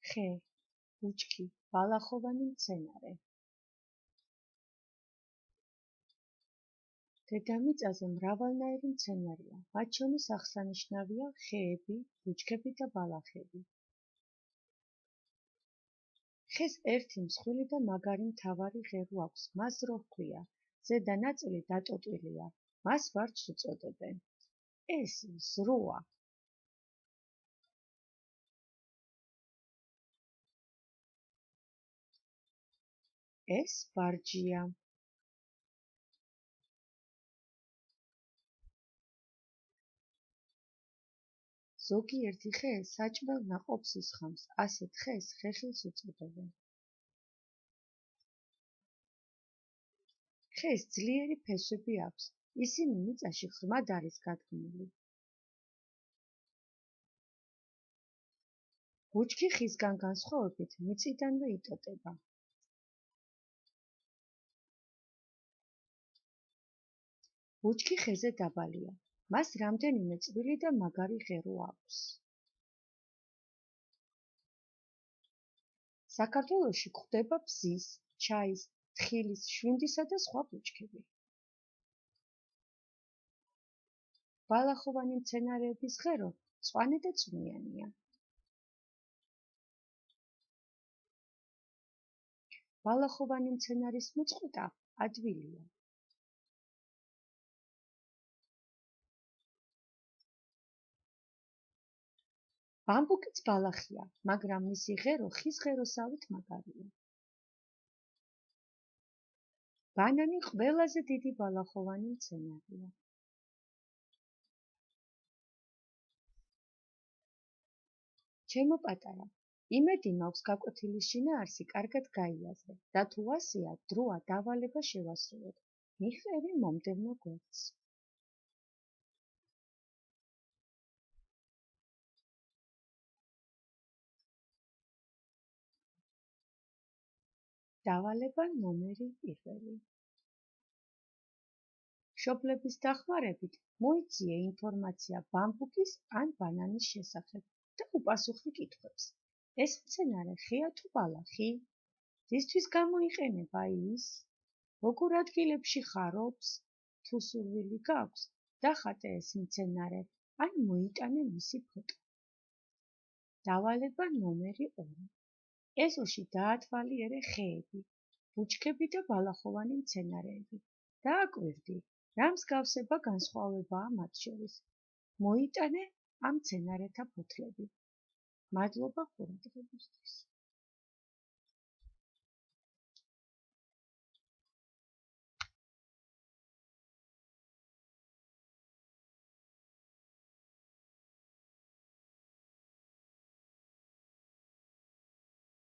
ხე, ბუჩქი, ბალახოვანი მცენარე. დედამიწაზე მრავალნაირი მცენარეა, მათ შორის აღსანიშნავია ხეები, ბუჩქები და ბალახები. ხეს ერთი მსხვილი და მაგარი მთავარი ღერო აქვს, მას ზრო ჰქვია. ზედა ნაწილი დატოტვილია, მას ვარჯს უწოდებენ. ეს ზროა. ეს ვარჯია. ზოგიერთი ხე საჭმელ ნაყოფს ისხამს, ასეთ ხეს ხეხილს უწოდებენ. ხეს ძლიერი ფესვები აქვს, ისინი მიწაში ღრმად არის გადგმული. ბუჩქი ხისგან განსხვავებით მიწიდანვე იტოტება. ბუჩქი ხეზე დაბალია, მას რამდენიმე წვრილი და მაგარი ღერო აქვს. საქართველოში გვხვდება ბზის, ჩაის, თხილის, შვინდისა და სხვა ბუჩქები. ბალახოვანი მცენარეების ღერო მწვანე და წვნიანია. ბალახოვანი მცენარის მოწყვეტა ადვილია. ბამბუკიც ბალახია, მაგრამ მისი ღერო ხის ღეროსავით მაგარია. ბანანი ყველაზე დიდი ბალახოვანი მცენარეა. ჩემო პატარა, იმედი მაქვს გაკვეთილის შინაარსი კარგად გაიაზრე და თუ ასეა, დროა დავალება შევასრულოთ. მიხევი მომდევნო გვერდს. დავალება ნომერი 1. მშობლების დახმარებით მოიწიე ინფორმაცია ბამბუკის ან ბანანის შესახებ და უპასუხე კითხვებს. ეს მცენარე ხეა თუ ბალახი? რისთვის გამოიყენება ის? როგორ ადგილებში ხარობს? თუ სურვილი გაქვს, დახატე ეს მცენარე ან მოიტანე მისი ფოტო. დავალება ნომერი 2. ეზოში დაათვალიერე ხეები, ბუჩქები და ბალახოვანი მცენარეები. დააკვირდი, რა მსგავსება განსხვავებაა მათ შორის. მოიტანე ამ მცენარეთა ფოთლები. მადლობა ყურადღებისთვის.